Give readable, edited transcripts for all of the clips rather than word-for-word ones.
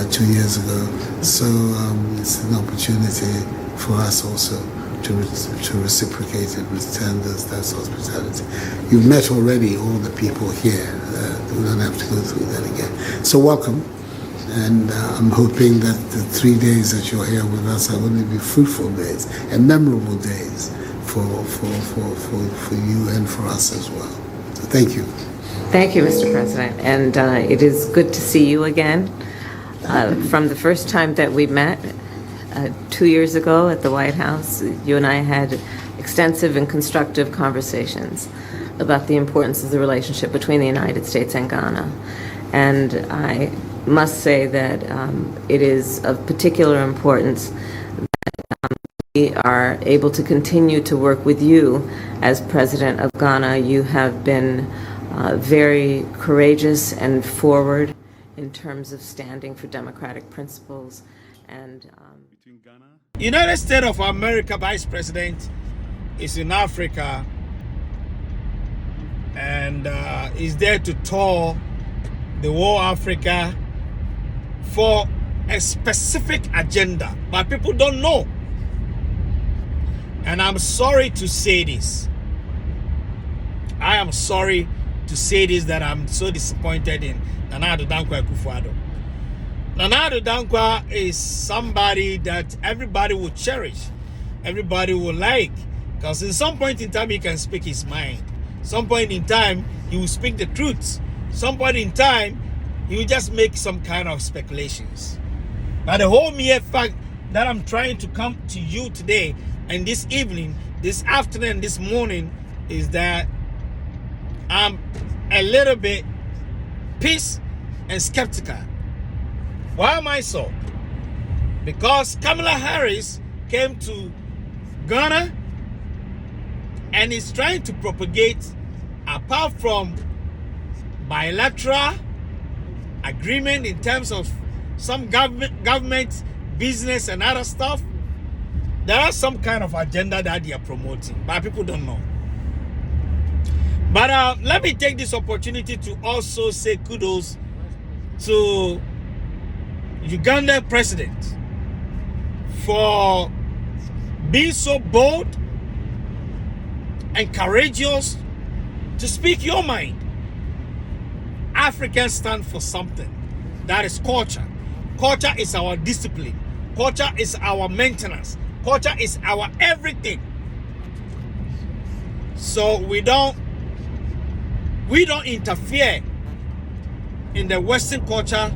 2 years ago. So it's an opportunity for us also to reciprocate and return that hospitality. You've met already all the people here. We don't have to go through that again. So welcome. And I'm hoping that the 3 days that you're here with us are going to be fruitful days and memorable days for you and for us as well. So thank you. Thank you, Mr. President. And it is good to see you again. From the first time that we met 2 years ago at the White House, you and I had extensive and constructive conversations about the importance of the relationship between the United States and Ghana. And I must say that it is of particular importance that we are able to continue to work with you as President of Ghana. You have been very courageous and forward in terms of standing for democratic principles. And United States of America Vice President is in Africa and is there to tour the whole Africa for a specific agenda, but people don't know. And I'm sorry to say this. I am sorry to say this, that I'm so disappointed in Nana Addo Dankwa Akufo-Addo. Nana Addo Dankwa is somebody that everybody will cherish, everybody will like, because in some point in time he can speak his mind. Some point in time he will speak the truth. Some point in time he will just make some kind of speculations. But the whole mere fact that I'm trying to come to you today and this evening, this afternoon, this morning, is that I'm a little bit pissed and skeptical. Why am I so? Because Kamala Harris came to Ghana and is trying to propagate, apart from bilateral agreement in terms of some government business and other stuff, there are some kind of agenda that they are promoting, but people don't know. But let me take this opportunity to also say kudos to Uganda president for being so bold and courageous to speak your mind. Africans stand for something. That is culture. Culture is our discipline. Culture is our maintenance. Culture is our everything. So we don't interfere in the Western culture.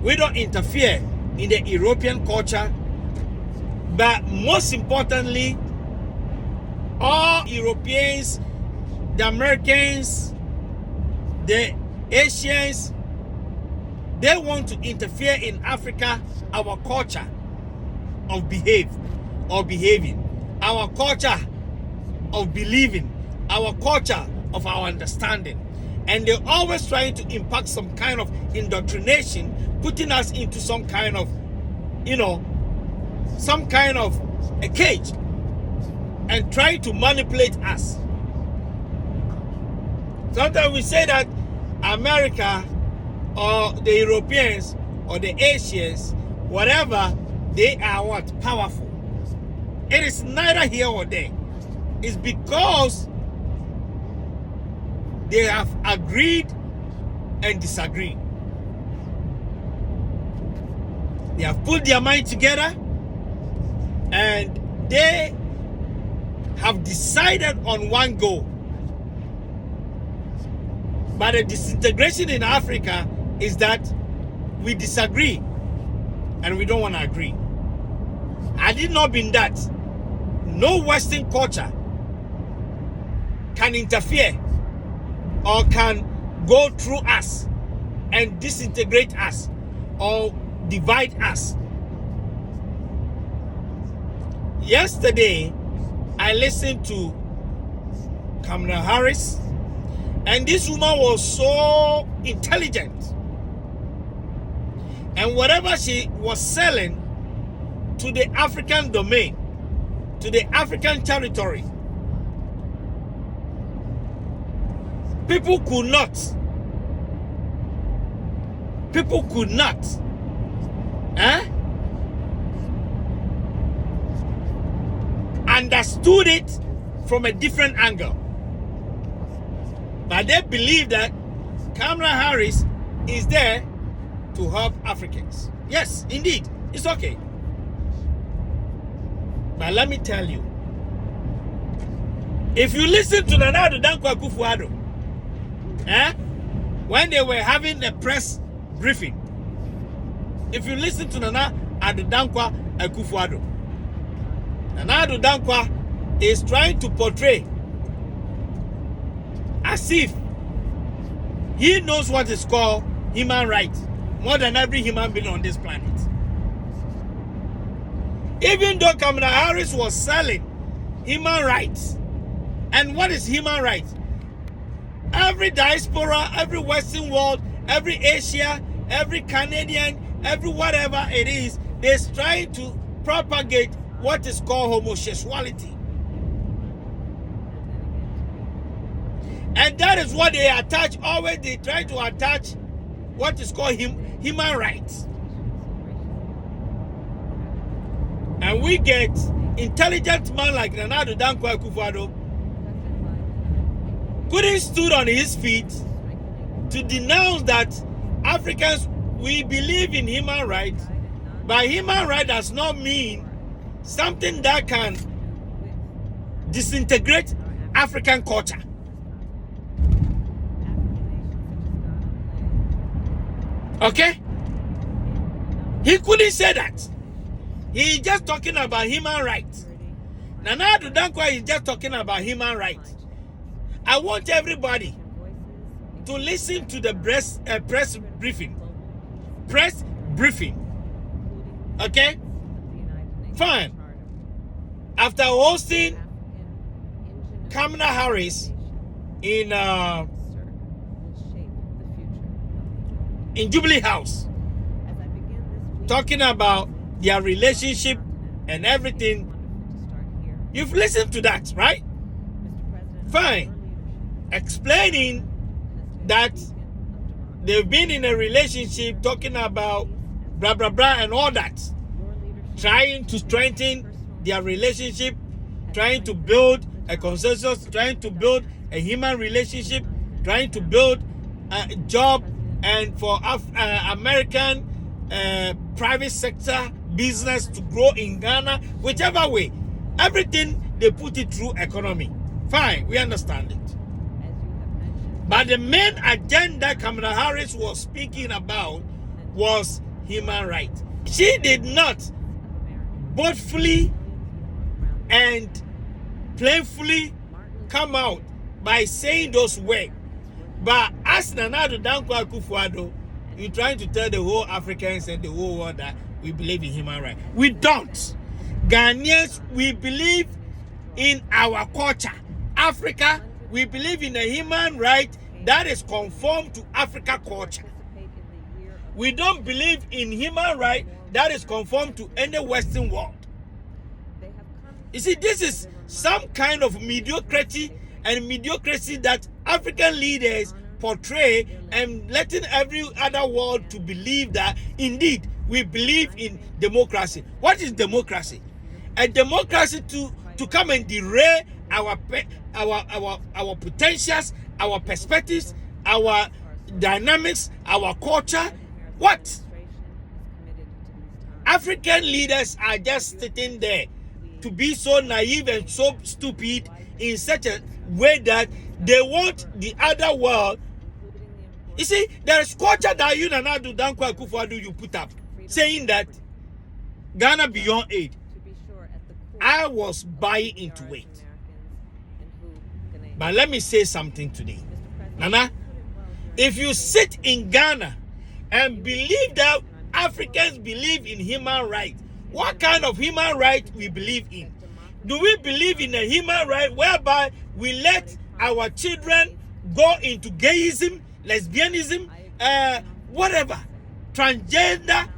We don't interfere in the European culture. But most importantly, all Europeans, the Americans, the Asians, they want to interfere in Africa, our culture of behaving, our culture of believing, our culture of our understanding. And they're always trying to impact some kind of indoctrination, putting us into some kind of, some kind of a cage and trying to manipulate us. Sometimes we say that America or the Europeans or the Asians, whatever, they are what? Powerful. It is neither here or there. It's because they have agreed and disagreed. They have put their mind together and they have decided on one goal. But the disintegration in Africa is that we disagree and we don't want to agree. Had it not been that, no Western culture can interfere or can go through us and disintegrate us or divide us. Yesterday, I listened to Kamala Harris, and this woman was so intelligent. And whatever she was selling to the African domain, to the African territory, people could not eh, understood it from a different angle. But they believe that Kamala Harris is there to help Africans. Yes, indeed, it's okay. But let me tell you, if you listen to Nana Addo Dankwa Akufo-Addo, when they were having a press briefing, if you listen to Nana Addo Dankwa Akufo-Addo, Nana Addo Dankwa is trying to portray as if he knows what is called human rights more than every human being on this planet. Even though Kamala Harris was selling human rights, and what is human rights? Every diaspora, every Western world, every Asia, every Canadian, every whatever it is, they're trying to propagate what is called homosexuality. And that is what they attach, always they try to attach what is called human rights. And we get intelligent man like Nana Addo Dankwa Akufo-Addo couldn't stood on his feet to denounce that Africans, we believe in human rights, but human right does not mean something that can disintegrate African culture. Okay? He couldn't say that. He is just talking about human rights. Nana Addo Dankwa is just talking about human rights. I want everybody to listen to the press briefing. Press briefing. Okay? Fine. After hosting Kamala Harris in Jubilee House, talking about their relationship and everything. You've listened to that, right? Fine. Explaining that they've been in a relationship, talking about blah, blah, blah, and all that. Trying to strengthen their relationship, trying to build a consensus, trying to build a human relationship, trying to build a job, and for American private sector business to grow in Ghana, whichever way. Everything, they put it through economy. Fine, we understand it. But the main agenda Kamala Harris was speaking about was human rights. She did not boastfully and plainly come out by saying those words. But as Nana Addo Dankwa Akufo-Addo, you're trying to tell the whole Africans and the whole world that we believe in human rights. We don't. Ghanaians, we believe in our culture. Africa, we believe in a human right that is conformed to Africa culture. We don't believe in human right that is conformed to any Western world. You see, this is some kind of mediocrity that African leaders portray, and letting every other world to believe that indeed we believe in democracy. What is democracy? A democracy to come and derail our potentials, our perspectives, our dynamics, our culture. What? African leaders are just sitting there to be so naive and so stupid in such a way that they want the other world. You see, there is culture that you Nana Addo Dankwa Akufo-Addo you put up, saying that Ghana beyond aid. I was buying into it. But let me say something today. Nana, if you sit in Ghana and believe that Africans believe in human rights, what kind of human right we believe in? Do we believe in a human right whereby we let our children go into gayism, lesbianism, whatever, transgender,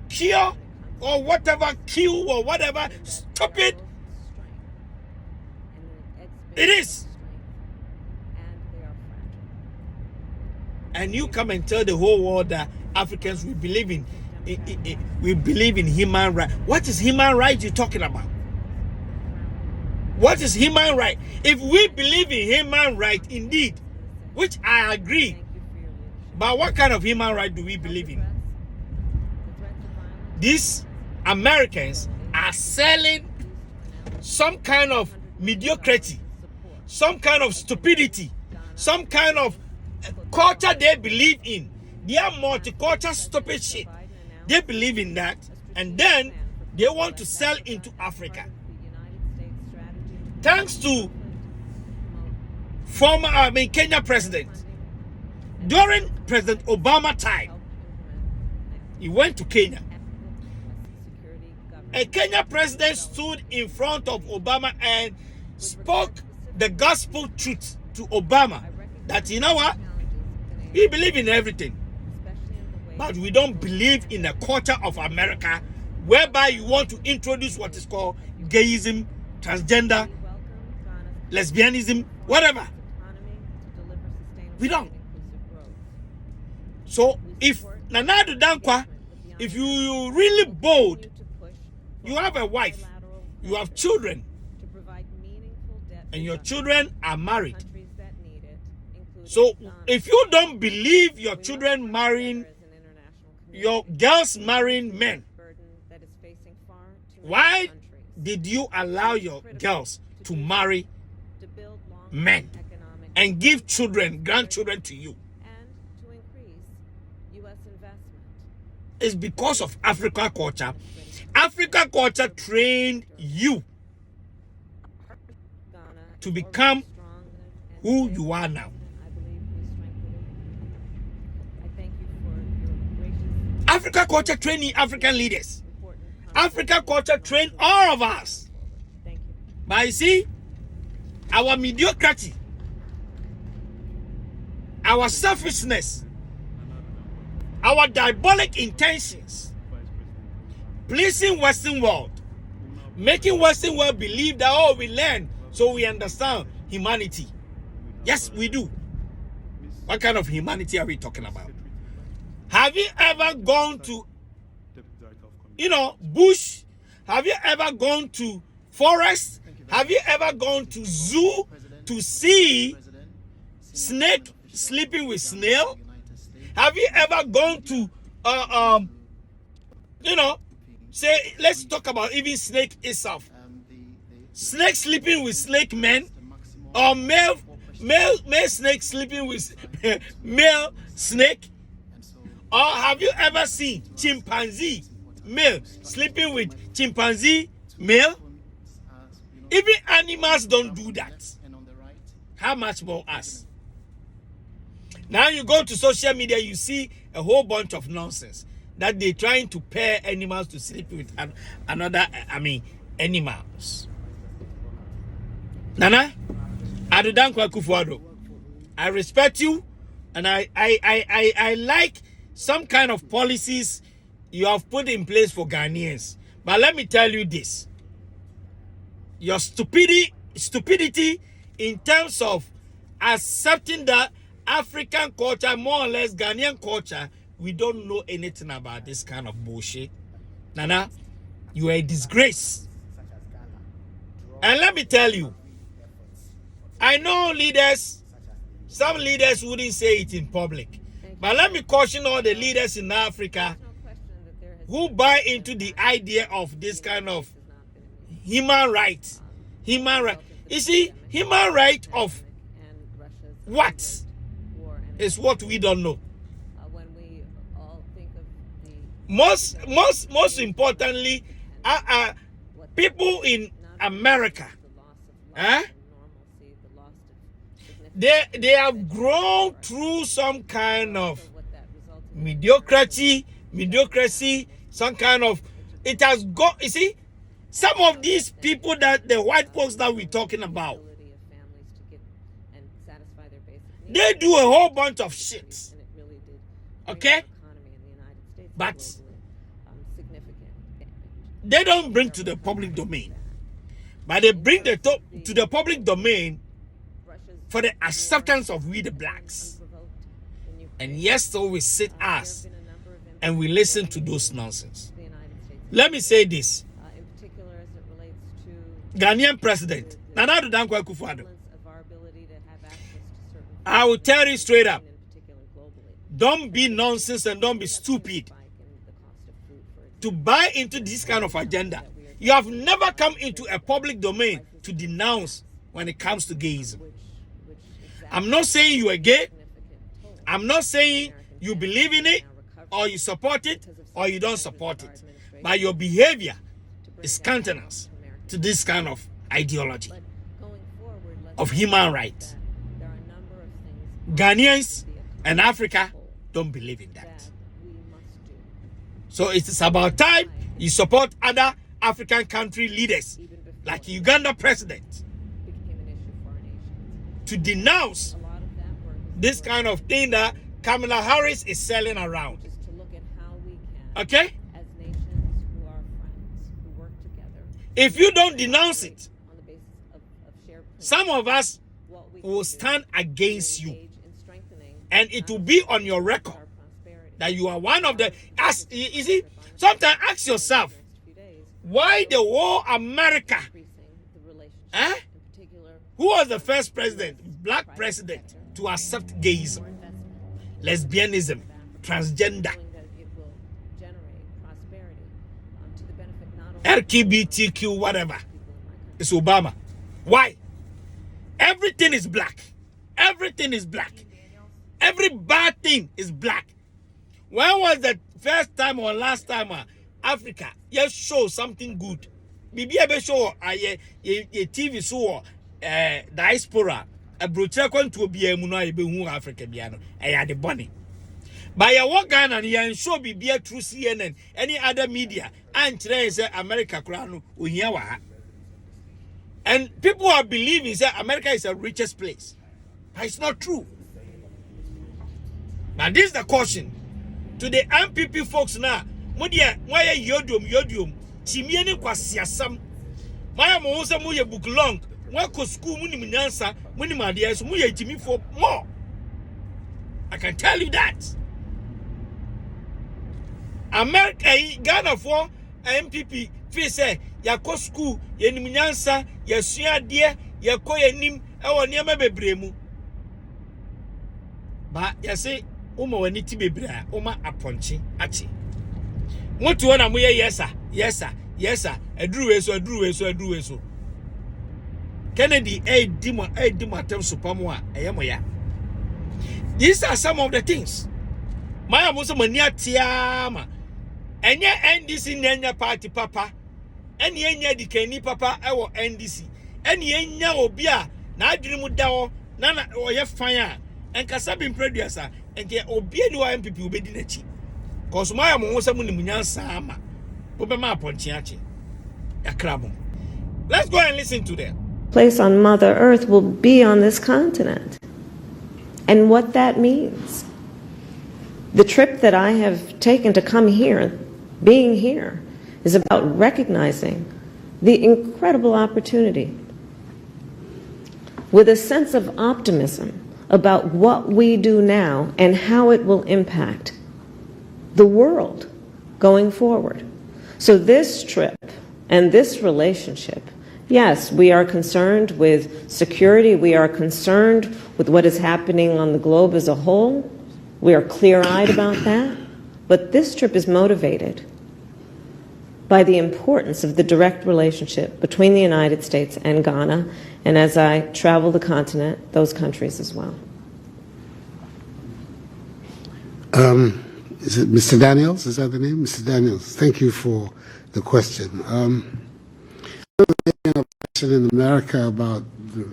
cure, or whatever, Q or whatever, stupid it is? And you come and tell the whole world that Africans, we believe in we believe in human right. What is human right you talking about? What is human right? If we believe in human right indeed, which I agree, but what kind of human right do we believe in? These Americans are selling some kind of mediocrity, some kind of stupidity, some kind of culture they believe in. They are multicultural stupid shit. They believe in that, and then they want to sell into Africa. Thanks to former Kenya president, during President Obama time, he went to Kenya. A Kenya president stood in front of Obama and spoke the gospel truth to Obama that, you know what, we believe in everything, but we don't believe in the culture of America whereby you want to introduce what is called gayism, transgender, lesbianism, whatever. We don't. So if Nana Addo Dankwa, if you really bold, you have a wife, you have children, and your children are married. So if you don't believe your children marrying, your girls marrying men, why did you allow your girls to marry men and give children, grandchildren to you? It's because of African culture. African culture trained you to become who you are now. African culture training African leaders. African culture trained all of us. But you see, our mediocrity, our selfishness, our diabolic intentions, pleasing Western world, making Western world believe that, oh, we learn, so we understand humanity. Yes, we do. What kind of humanity are we talking about? Have you ever gone to, bush? Have you ever gone to forest? Have you ever gone to zoo to see snake sleeping with snail? Have you ever gone to, say, let's talk about even snake itself. Snake sleeping with snake men, or male snake sleeping with male snake? Or have you ever seen chimpanzee male sleeping with chimpanzee male? Even animals don't do that. How much more us? Now you go to social media, you see a whole bunch of nonsense that they're trying to pair animals to sleep with animals. Nana Addo Dankwa Akufo-Addo, I respect you, and I like some kind of policies you have put in place for Ghanaians. But let me tell you this. Your stupidity in terms of accepting that African culture, more or less Ghanaian culture, we don't know anything about this kind of bullshit. Nana, you are a disgrace. And let me tell you, I know leaders, some leaders wouldn't say it in public, but let me caution all the leaders in Africa who buy into the idea of this kind of human rights. Human right. You see, human right of what is what we don't know. Most importantly, people in America, they have grown through some kind of mediocrity, some kind of, it has got, you see, some of these people that the white folks that we're talking about, they do a whole bunch of shit. Okay? But they don't bring to the public domain. But they bring to the public domain for the acceptance of we the blacks. And yes, so we sit as and we listen to those nonsense. Let me say this. in particular as it relates to Ghanaian President Nana Addo Dankwa Akufo-Addo, of our ability to have access to certain I will tell you straight up, in particular globally. don't be nonsense and don't be stupid Spike in the cost of food, for example, to buy into this kind of agenda. You have never come into a public domain to denounce when it comes to gayism. which exactly I'm not saying you are gay. significant toll I'm not saying you believe in it or you support it or you don't support it. But your behavior is countenance to this kind of ideology But going forward, let's of human rights. there are a number of things Ghanaians and Africa don't believe in that that. we must do, So it is about time you support other African country leaders even before like Uganda president it became an issue for our nations. to denounce A lot of that work is this kind of thing that Kamala Harris is selling around. just to look at how we can, Okay? as nations who are friends, who work together If you don't denounce it, on the basis of shared principles, some of us what we will can stand against do you, engage in strengthening and it will be on your record our prosperity. that you are one of the. As you see, sometimes ask yourself, Next few days, why the whole America? increasing the relationship, Eh? in particular, Who was the first president, black president, to accept gayism, investment, lesbianism, transgender, knowing that it will generate prosperity to the benefit not only LGBTQ, whatever? of people in my country. It's Obama. Why? Everything is black. Everything is black. Every bad thing is black. When was the first time or last time Africa just show something good? Bibi ebe show ye TV so diaspora a brochure kon to obi emu no ebe hu Africa bia no e the bunny. By your work Ghana and show bibi through CNN any other media and today say America kura no ohia wa ha. And people are believing that America is the richest place. But it's not true. Now this is the caution to the MPP folks now. Mudia, why yodium, Timiani kwasiasam. Maya mohosa muye book long. Wako school muni minyansa, muni madias, muye Jimmy for more. I can tell you that. America, Ghana for MPP, face yako school, yeni minyansa, yasua die, yako yenim, ewa niyama bebremu. But yase, uma waniti bebrea, uma aponchi, achi. Mutu wana muye yesa, edru eso. Kennedy, dimo atem supamwa, eyamoya. These are some of the things. Maya muso mania tiama. Enye NDC nenya party papa. Eni enya dikeni papa ewo NDC. Eni enya obia na adwene mu dawo na oye fan enkasa bin producer enke obia ni wa MPP obedi nachi. Cause Maya mo so mu nyansa ama. Obema aponchi achi. Yakrabo. Let's go and listen to them. Place on Mother Earth will be on this continent, and what that means. The trip that I have taken to come here, being here, is about recognizing the incredible opportunity with a sense of optimism about what we do now and how it will impact the world going forward. So this trip and this relationship, yes, we are concerned with security. We are concerned with what is happening on the globe as a whole. We are clear-eyed about that. But this trip is motivated by the importance of the direct relationship between the United States and Ghana, and as I travel the continent, those countries as well. Is it Mr. Daniels? Is that the name? Mr. Daniels, thank you for the question. There's an obsession in America about the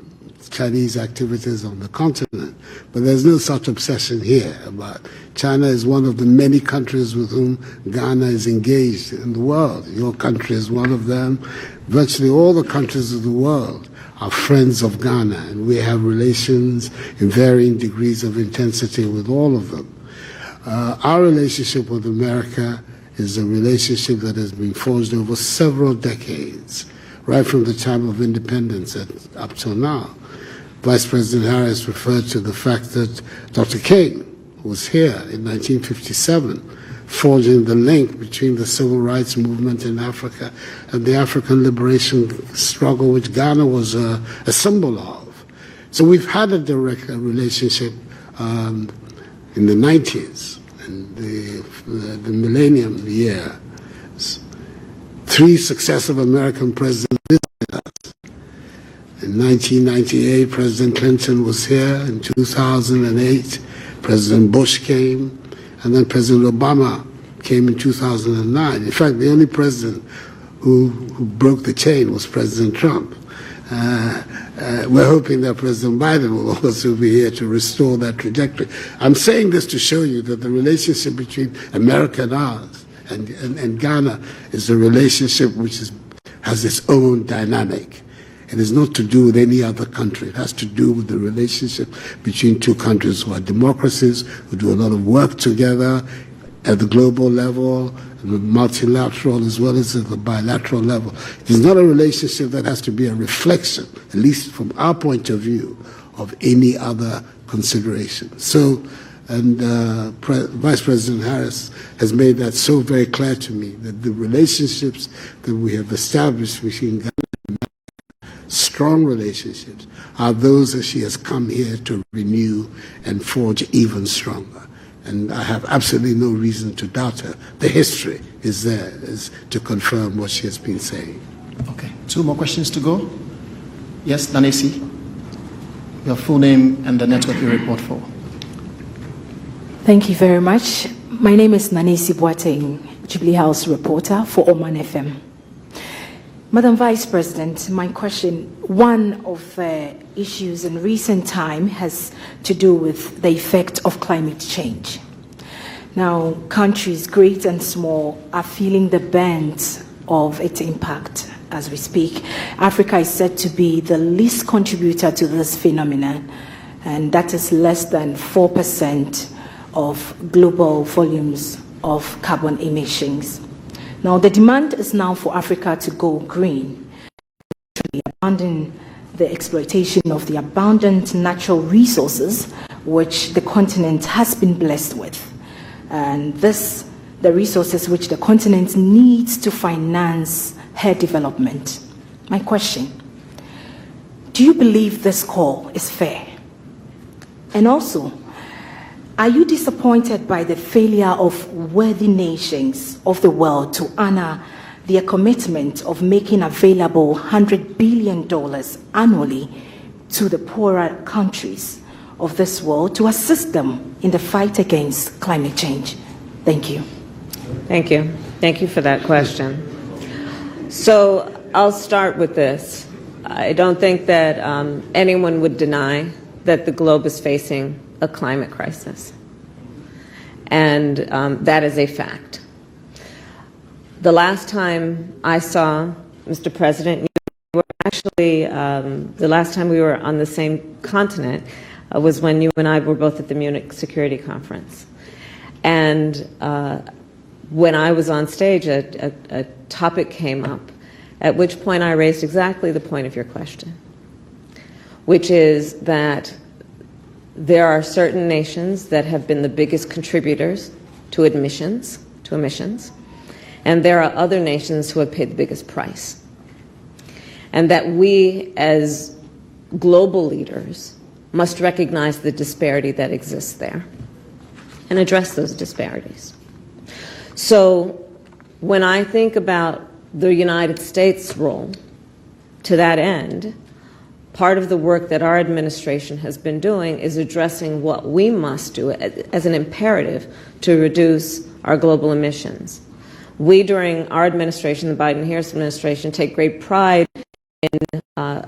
Chinese activities on the continent, but there's no such obsession here. About China is one of the many countries with whom Ghana is engaged in the world. Your country is one of them. Virtually all the countries of the world are friends of Ghana, and we have relations in varying degrees of intensity with all of them. Our relationship with America is a relationship that has been forged over several decades, right from the time of independence up till now. Vice President Harris referred to the fact that Dr. King was here in 1957 forging the link between the civil rights movement in Africa and the African liberation struggle, which Ghana was a symbol of. So we've had a direct relationship in the 90s and the millennium year. 3 successive American presidents visited us. In 1998, President Clinton was here. In 2008, President Bush came. And then President Obama came in 2009. In fact, the only president who broke the chain was President Trump. We're hoping that President Biden will also be here to restore that trajectory. I'm saying this to show you that the relationship between America and ours and Ghana is a relationship which has its own dynamic. It is not to do with any other country. It has to do with the relationship between 2 countries who are democracies, who do a lot of work together at the global level, the multilateral as well as at the bilateral level. It is not a relationship that has to be a reflection, at least from our point of view, of any other consideration. So, and Vice President Harris has made that so very clear to me, that the relationships that we have established between Ghana and America, strong relationships, are those that she has come here to renew and forge even stronger. And I have absolutely no reason to doubt her. The history is there to confirm what she has been saying. Okay, 2 more questions to go. Yes, Nanesi, your full name and the network you report for. Thank you very much. My name is Nanesi Boateng, Jubilee House reporter for Oman FM. Madam Vice President, my question, one of the issues in recent time has to do with the effect of climate change. Now, countries great and small are feeling the bend of its impact as we speak. Africa is said to be the least contributor to this phenomenon, and that is less than 4% of global volumes of carbon emissions. Now, the demand is now for Africa to go green, to abandon the exploitation of the abundant natural resources which the continent has been blessed with. And the resources which the continent needs to finance her development. My question, do you believe this call is fair? And also, are you disappointed by the failure of worthy nations of the world to honor their commitment of making available $100 billion annually to the poorer countries of this world to assist them in the fight against climate change? Thank you. Thank you. Thank you for that question. So I'll start with this. I don't think that anyone would deny that the globe is facing a climate crisis. And that is a fact. The last time I saw Mr. President, you were actually, the last time we were on the same continent was when you and I were both at the Munich Security Conference. And when I was on stage, a topic came up, at which point I raised exactly the point of your question, which is that there are certain nations that have been the biggest contributors to emissions, and there are other nations who have paid the biggest price. And that we, as global leaders, must recognize the disparity that exists there and address those disparities. So when I think about the United States' role to that end, part of the work that our administration has been doing is addressing what we must do as an imperative to reduce our global emissions. We, during our administration, the Biden-Harris administration, take great pride in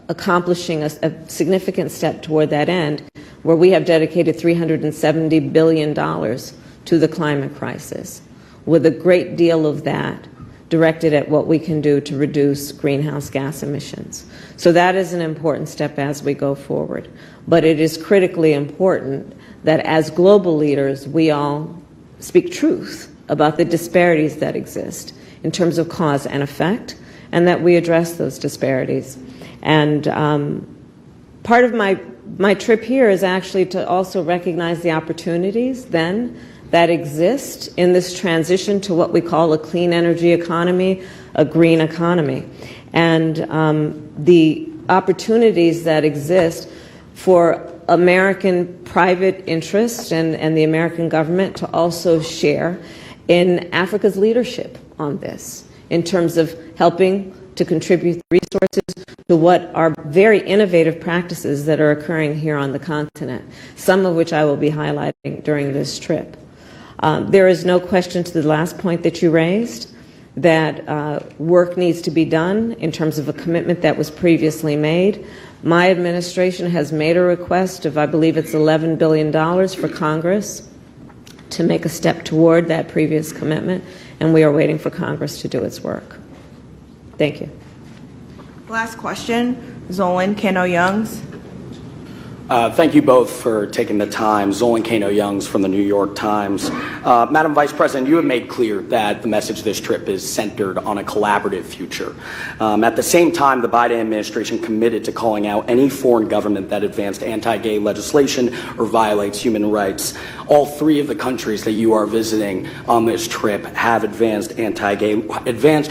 accomplishing a significant step toward that end, where we have dedicated $370 billion to the climate crisis, with a great deal of that directed at what we can do to reduce greenhouse gas emissions. So that is an important step as we go forward. But it is critically important that as global leaders, we all speak truth about the disparities that exist in terms of cause and effect, and that we address those disparities. And part of my trip here is actually to also recognize the opportunities then that exist in this transition to what we call a clean energy economy, a green economy, and the opportunities that exist for American private interest and the American government to also share in Africa's leadership on this, in terms of helping to contribute resources to what are very innovative practices that are occurring here on the continent, some of which I will be highlighting during this trip. There is no question to the last point that you raised that work needs to be done in terms of a commitment that was previously made. My administration has made a request of, I believe it's $11 billion for Congress to make a step toward that previous commitment, and we are waiting for Congress to do its work. Thank you. Last question, Zolan Kano-Youngs. Thank you both for taking the time. Zolan Kano-Youngs from the New York Times. Madam Vice President, you have made clear that the message of this trip is centered on a collaborative future. At the same time, the Biden administration committed to calling out any foreign government that advanced anti-gay legislation or violates human rights. All three of the countries that you are visiting on this trip have advanced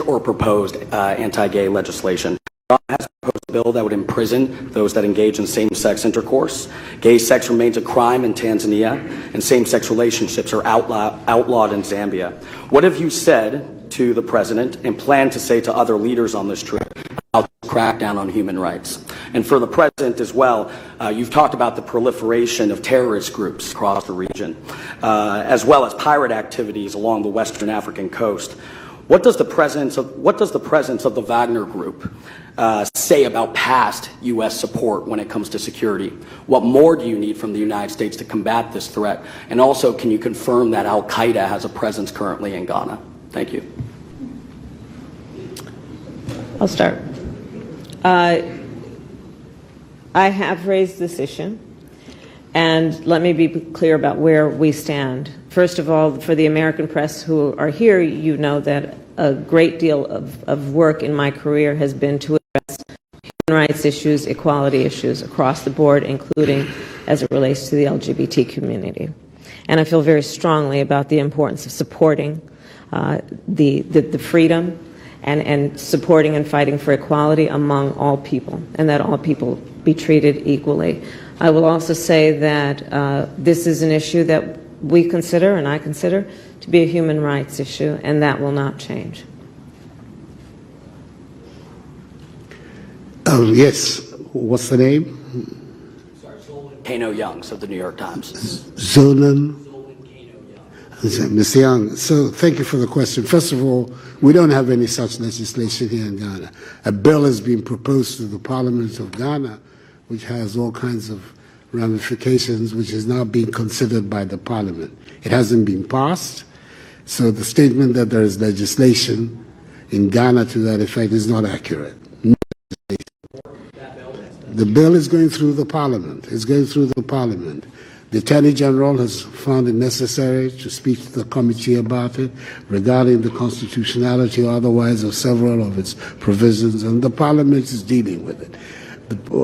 or proposed anti-gay legislation. Ghana has proposed a bill that would imprison those that engage in same-sex intercourse. Gay sex remains a crime in Tanzania, and same-sex relationships are outlawed in Zambia. What have you said to the president and plan to say to other leaders on this trip about the crackdown on human rights? And for the president as well, you've talked about the proliferation of terrorist groups across the region, as well as pirate activities along the Western African coast. What does the presence of the Wagner Group say about past U.S. support when it comes to security? What more do you need from the United States to combat this threat? And also, can you confirm that al-Qaeda has a presence currently in Ghana? Thank you. I'll start. I have raised this issue, and let me be clear about where we stand. First of all, for the American press who are here, you know that a great deal of work in my career has been to address human rights issues, equality issues across the board, including as it relates to the LGBT community. And I feel very strongly about the importance of supporting the freedom and supporting and fighting for equality among all people, and that all people be treated equally. I will also say that this is an issue that we consider, and I consider, to be a human rights issue, and that will not change. Oh, yes. What's the name? Sorry, Zolan Kano-Youngs of the New York Times. Zolan Mr. Young, so thank you for the question. First of all, we don't have any such legislation here in Ghana. A bill has been proposed to the Parliament of Ghana, which has all kinds of ramifications, which is now being considered by the Parliament. It hasn't been passed, so the statement that there is legislation in Ghana to that effect is not accurate. The bill is going through the Parliament. It's going through the Parliament. The Attorney General has found it necessary to speak to the committee about it regarding the constitutionality or otherwise of several of its provisions, and the Parliament is dealing with it.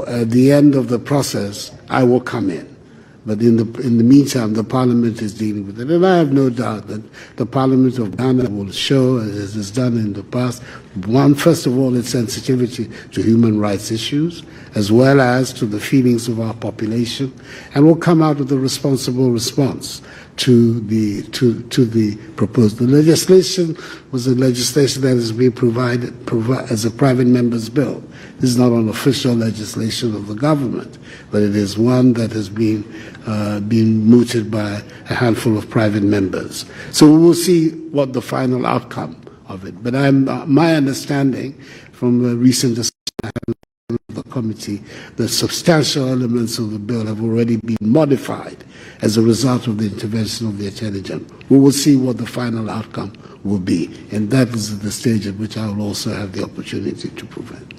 At the end of the process, I will come in. But in the meantime, the Parliament is dealing with it. And I have no doubt that the Parliament of Ghana will show, as it has done in the past, first of all, its sensitivity to human rights issues, as well as to the feelings of our population, and will come out with a responsible response to the proposed. The legislation was a legislation that is being provided as a private member's bill. This is not an official legislation of the government, but it is one that has been mooted by a handful of private members. So we will see what the final outcome of it. But my understanding from a recent discussion of the committee, the substantial elements of the bill have already been modified as a result of the intervention of the Attorney General. We will see what the final outcome will be, and that is the stage at which I will also have the opportunity to prevent.